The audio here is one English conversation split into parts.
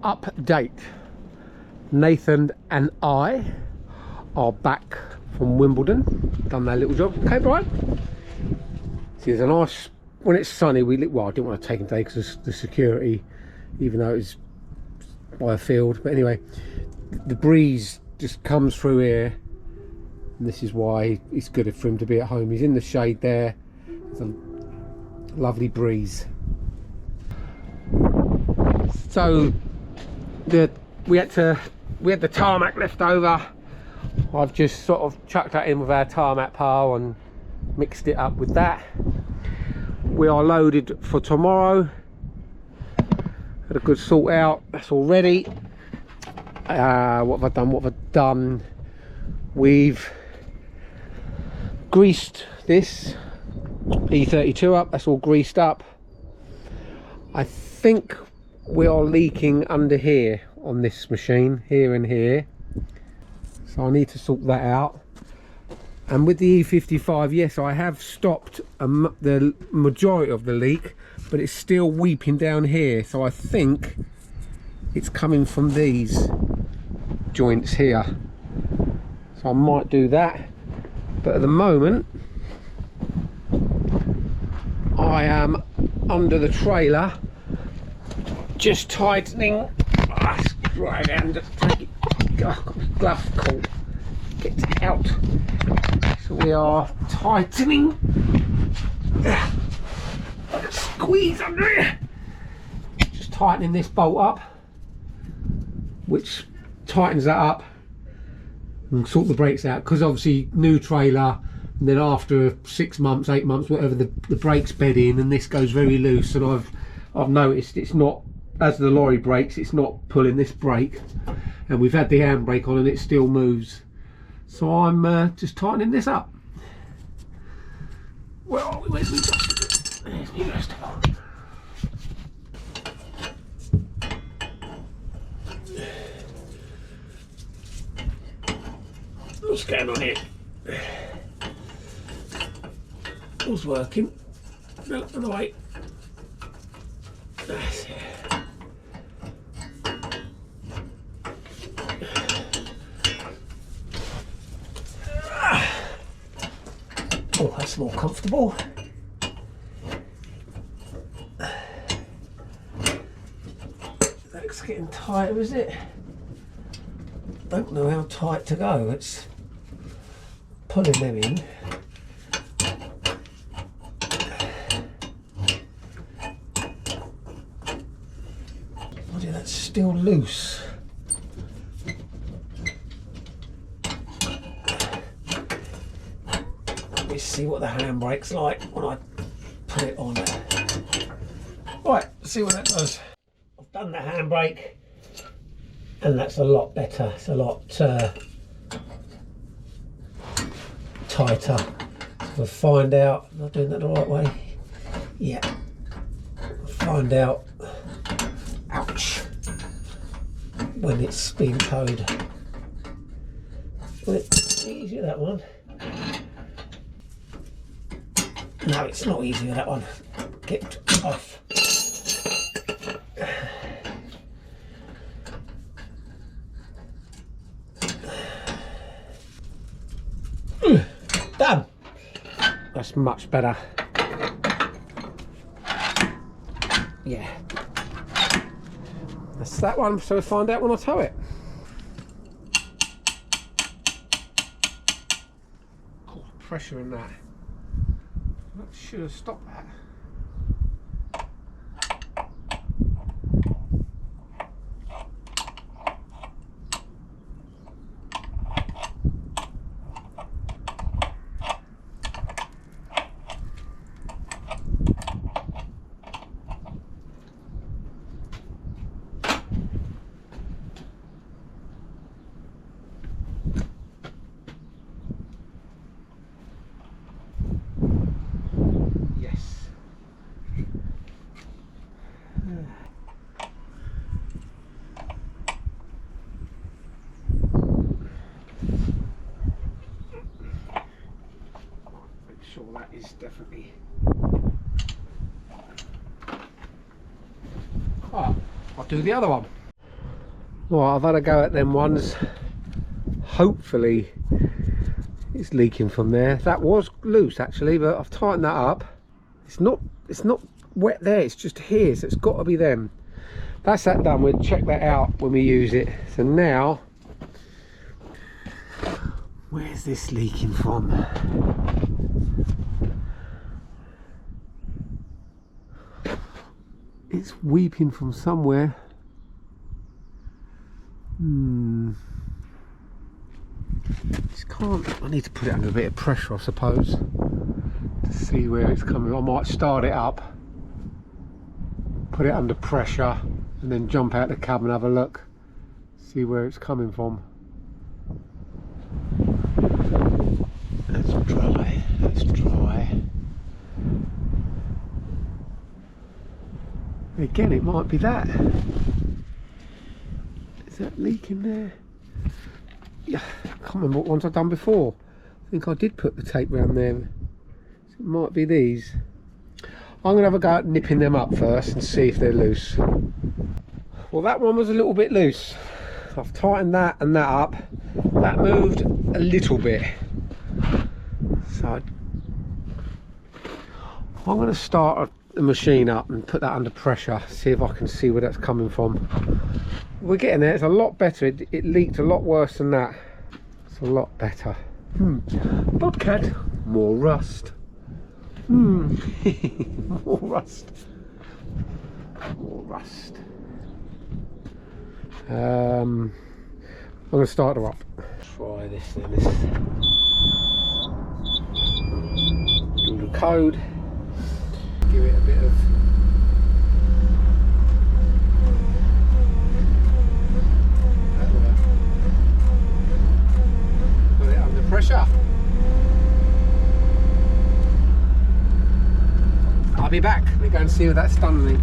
update. Nathan and I are back from Wimbledon. Done that little job. Okay, Brian? See, there's a nice, when it's sunny, well, I didn't want to take him today because of the security, even though it's by a field. But anyway, the breeze just comes through here, and this is why it's good for him to be at home. He's in the shade there. There's a lovely breeze. So we had the tarmac left over. I've just sort of chucked that in with our tarmac pile and mixed it up with that. We are loaded for tomorrow. Had a good sort out. That's all ready. What have I done? What have I done? We've greased this E32 up. That's all greased up. I think we are leaking under here on this machine, here and here, so I need to sort that out. And with the E55, yes, I have stopped the majority of the leak, but it's still weeping down here, so I think it's coming from these joints here, so I might do that. But at the moment I am under the trailer just tightening. Right down, just take it. Oh, got my glove caught. Get out. So we are tightening. Squeeze under it. Just tightening this bolt up, which tightens that up and sort the brakes out, because obviously new trailer, and then after 6 months, 8 months, whatever, the brakes bed in and this goes very loose, and I've noticed it's not, as the lorry brakes, it's not pulling this brake, and we've had the handbrake on and it still moves. So I'm just tightening this up. Where are we? Where's my dust? There's my dust. What's going on here? All's working. No, on the way. That's it. Oh, that's more comfortable. That's getting tighter, is it? Don't know how tight to go. It's pulling them in. Bloody, that's still loose. Let me see what the handbrake's like when I put it on. Right, see what that does. I've done the handbrake, and that's a lot better. It's a lot tighter. We'll find out. Am I doing that the right way? Yeah. We'll find out. Ouch. When it's being towed. Well, it's easier, that one. No, it's not easier, that one. Get off. Done. That's much better. Yeah. That's that one, so we'll find out when I tow it. Oh, pressure in that. That should have stopped that. Sure, that is definitely. Oh, I'll do the other one. Right, I've had a go at them ones. Hopefully it's leaking from there. That was loose actually, but I've tightened that up. It's not wet there, it's just here, so it's got to be them. That's that done. We'll check that out when we use it. So now, where's this leaking from? It's weeping from somewhere. Just can't. I need to put it under a bit of pressure, I suppose, to see where it's coming. I might start it up, put it under pressure, and then jump out the cab and have a look, see where it's coming from. That's dry. That's dry. Again, it might be that. Is that leaking there? Yeah, I can't remember what ones I've done before. I think I did put the tape around them. So it might be these. I'm going to have a go at nipping them up first and see if they're loose. Well, that one was a little bit loose. I've tightened that and that up. That moved a little bit. So I'm going to start the machine up and put that under pressure, see if I can see where that's coming from. We're getting there. It's a lot better. It leaked a lot worse than that. It's a lot better. Bobcat, more rust. More rust. More rust. I'm going to start her up. Try this then. Do the code. Give it a bit of. Put it under pressure. I'll be back. We're going to see what that's done me.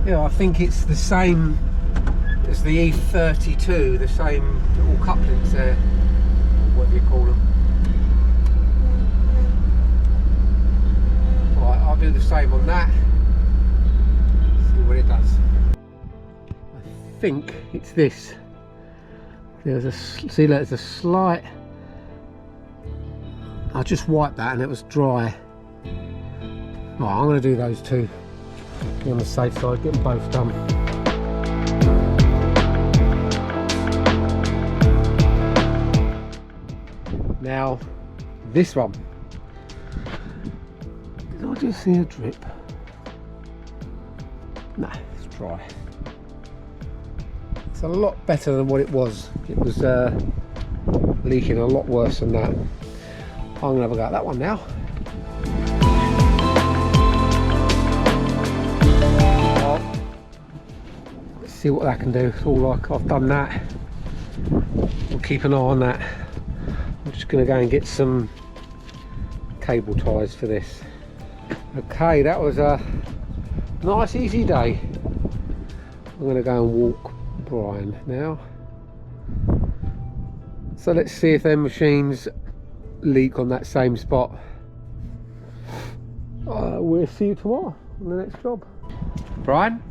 Yeah, I think it's the same as the E32, the same little couplings there, or whatever you call them. Right, I'll do the same on that. See what it does. I think it's this. There's a, see, there's a slight. I just wiped that and it was dry. Right, I'm going to do those two. Be on the safe side, get them both done. Now, this one. Did I just see a drip? Nah, it's dry. It's a lot better than what it was. It was leaking a lot worse than that. I'm going to have a go at that one now. Let's see what that can do. It's all like I've done that. We'll keep an eye on that. I'm just going to go and get some cable ties for this. Okay, that was a nice easy day. I'm going to go and walk Brian now. So let's see if their machines leak on that same spot. We'll see you tomorrow on the next job. Brian,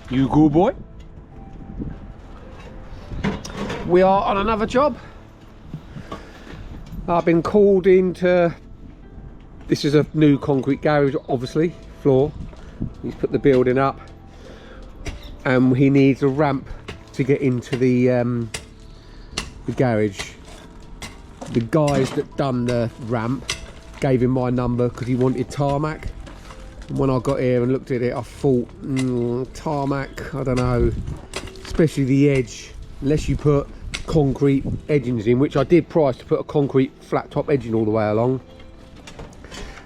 you good boy? We are on another job. I've been called into, this is a new concrete garage, obviously, floor. He's put the building up and he needs a ramp to get into the garage. The guys that done the ramp gave him my number because he wanted tarmac. And when I got here and looked at it, I thought, tarmac, I don't know, especially the edge, unless you put concrete edgings in, which I did price to put a concrete flat top edging all the way along.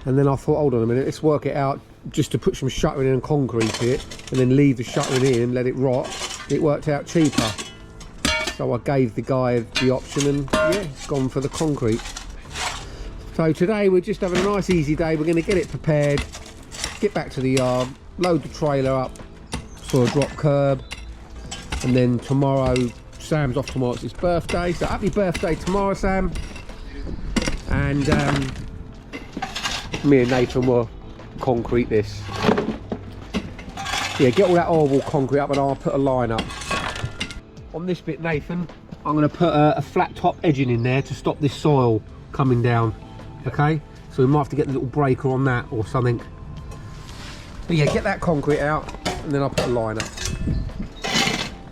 And then I thought, hold on a minute, let's work it out, just to put some shuttering and concrete in it and then leave the shuttering in and let it rot. It worked out cheaper, so I gave the guy the option and yeah, gone for the concrete. So today we're just having a nice easy day. We're going to get it prepared, get back to the yard, load the trailer up for a drop curb, and then tomorrow, Sam's off tomorrow, it's his birthday, so happy birthday tomorrow, Sam. And me and Nathan will concrete this. Yeah, get all that horrible concrete up and I'll put a line up. On this bit, Nathan, I'm going to put a flat top edging in there to stop this soil coming down. Okay, so we might have to get a little breaker on that or something. But yeah, get that concrete out and then I'll put a line up.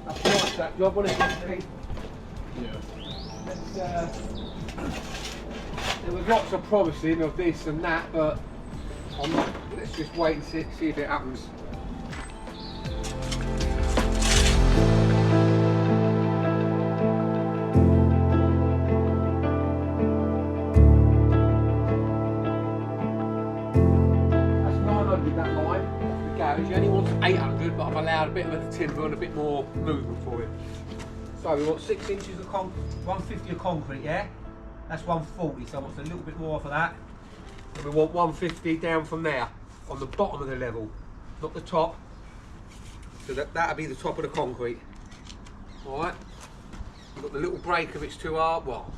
That's nice, that job, wasn't it? Yeah. There was lots of promising of this and that, but let's just wait and see if it happens. He only wants 800, but I've allowed a bit of a timber and a bit more movement for him. So we want 6 inches of 150 of concrete, yeah? That's 140, so I want a little bit more off of that. And we want 150 down from there, on the bottom of the level, not the top. So that'll be the top of the concrete. Alright? We've got the little break if it's too hard. Well,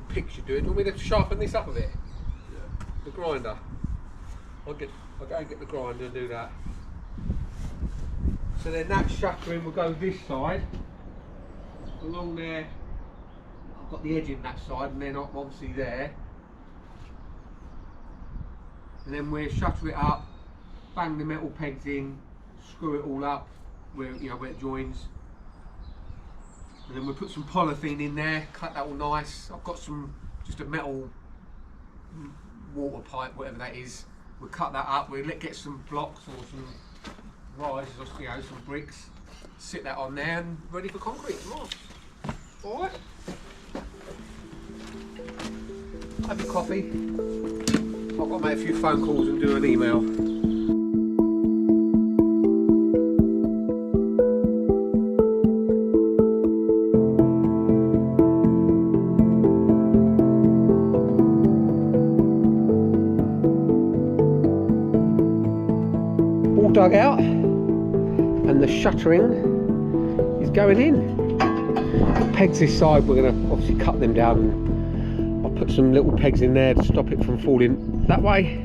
picture do it. Do you want me to sharpen this up a bit? Yeah. The grinder. I'll go and get the grinder and do that. So then that shuttering will go this side, along there. I've got the edge in that side and then obviously there. And then we'll shutter it up, bang the metal pegs in, screw it all up where, you know, where it joins. And then we'll put some polythene in there, cut that all nice. I've got just a metal water pipe, whatever that is. We'll cut that up, we'll get some blocks or some rises or some bricks, sit that on there and ready for concrete tomorrow. Alright? Have your coffee. I've got to make a few phone calls and do an email. Dug out and the shuttering is going in. The pegs this side, we're going to obviously cut them down and I'll put some little pegs in there to stop it from falling that way.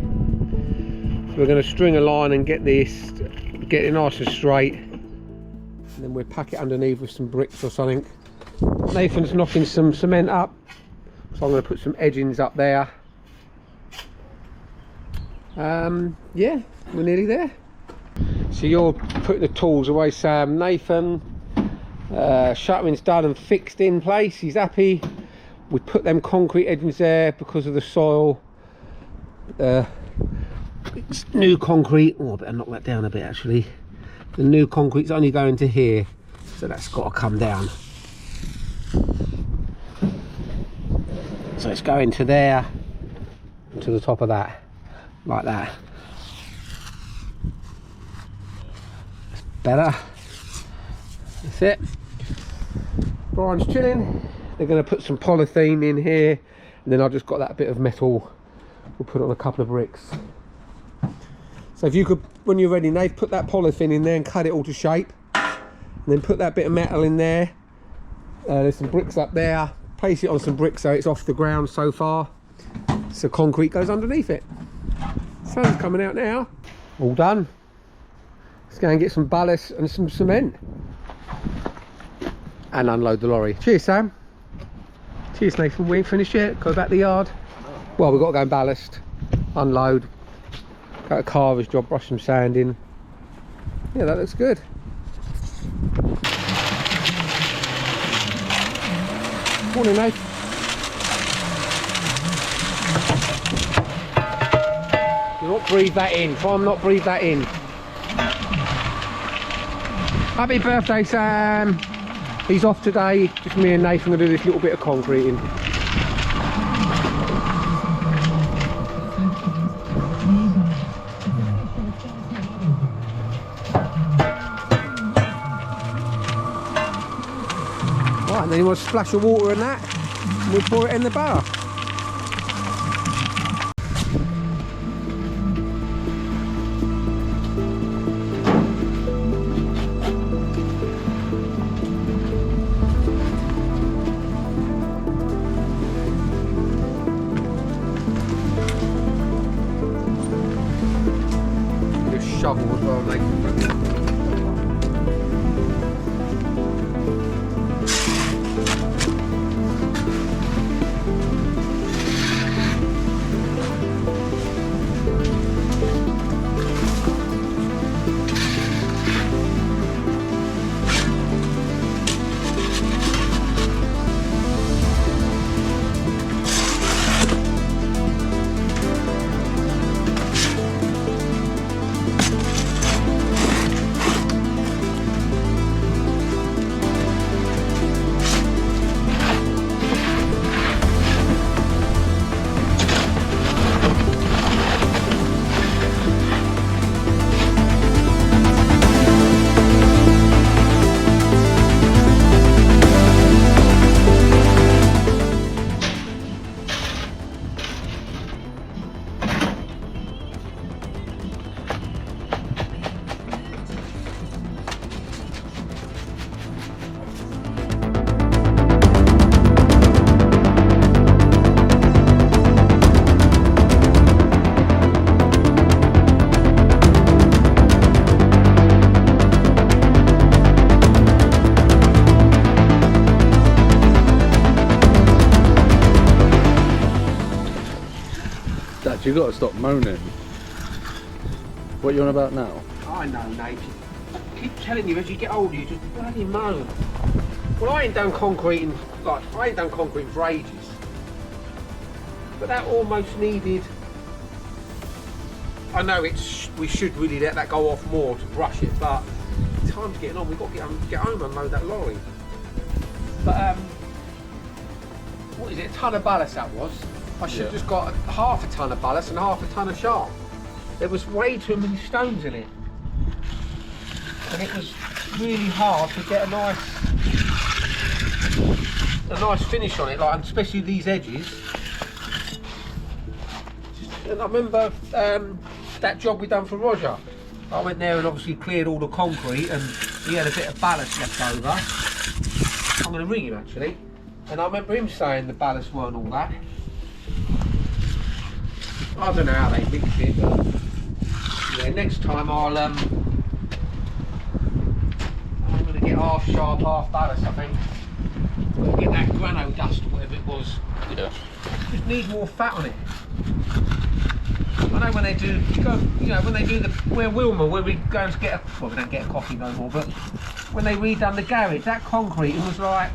So we're going to string a line and get it nice and straight, and then we'll pack it underneath with some bricks or something. Nathan's knocking some cement up, so I'm going to put some edgings up there. Yeah, we're nearly there. So you're putting the tools away, Sam. Nathan, shuttering's done and fixed in place. He's happy. We put them concrete edgings there because of the soil. It's new concrete. Oh, I better knock that down a bit actually. The new concrete's only going to here, so that's got to come down. So it's going to there, to the top of that, like that. Better. That's it. Brian's chilling. They're going to put some polythene in here, and then I've just got that bit of metal. We'll put it on a couple of bricks. So if you could, when you're ready, Nate, put that polythene in there and cut it all to shape, and then put that bit of metal in there. There's some bricks up there. Place it on some bricks so it's off the ground so far, so concrete goes underneath it. Sun's coming out now. All done. Let's go and get some ballast and some cement and unload the lorry. Cheers, Sam. Cheers, Nathan. We ain't finished yet. Go back to the yard. Well, we've got to go and ballast, unload, go to carver's job, brush some sand in. Yeah, that looks good. Morning, Nathan. Do not breathe that in. Try and not breathe that in. Happy birthday, Sam. He's off today. Just me and Nathan will do this little bit of concreting. Right, and then you want to splash of water in that, and we'll pour it in the bath. shovel as well, mate. You've got to stop moaning. What are you on about now? I know, Nate. I keep telling you, as you get older, you just bloody moan. Well, I ain't done concrete for ages. But that almost needed. I know we should really let that go off more to brush it, but time's getting on. We've got to get home and load that lorry. But what is it? A ton of ballast that was. I should have just got half a ton of ballast and half a ton of sharp. There was way too many stones in it. And it was really hard to get a nice finish on it, like especially these edges. And I remember that job we done for Roger. I went there and obviously cleared all the concrete and he had a bit of ballast left over. I'm going to ring him actually. And I remember him saying the ballast weren't all that. I don't know how they mixed it, but yeah, next time I'm going to get half sharp, half ballast, I think. We'll get that grano dust or whatever it was. Yeah. Just need more fat on it. I know when they do, when they do where we go and get well, we don't get a coffee no more, but when they redone the garage, that concrete, it was like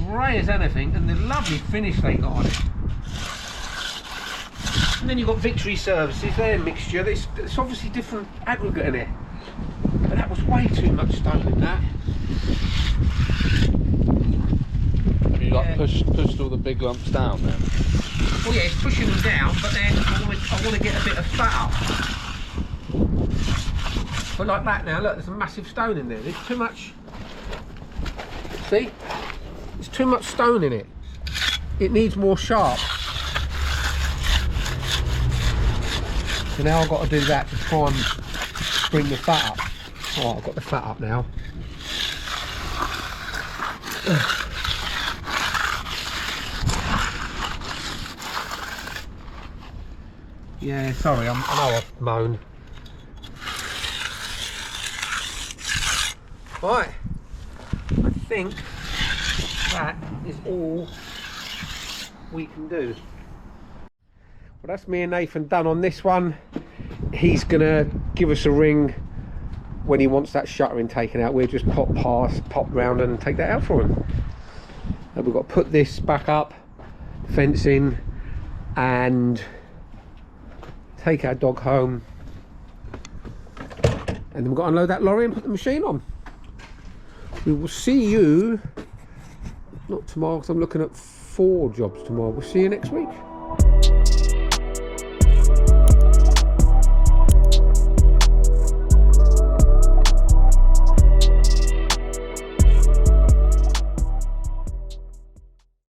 grey as anything, and the lovely finish they got on it. And then you've got Victory Services, their mixture, it's obviously different aggregate in it. But that was way too much stone in that. Have you like pushed all the big lumps down then? Well yeah, it's pushing them down, but then I want to get a bit of fat up. But like that now, look, there's a massive stone in there. There's too much, see? There's too much stone in it. It needs more sharp. So now I've got to do that to try and bring the fat up. Oh, I've got the fat up now. Yeah, sorry, I know I've moaned. Right, I think that is all we can do. Well, that's me and Nathan done on this one. He's gonna give us a ring when he wants that shuttering taken out. We'll just pop round and take that out for him. And we've got to put this back up, fencing, and take our dog home. And then we've got to unload that lorry and put the machine on. We will see you, not tomorrow because I'm looking at 4 jobs tomorrow. We'll see you next week.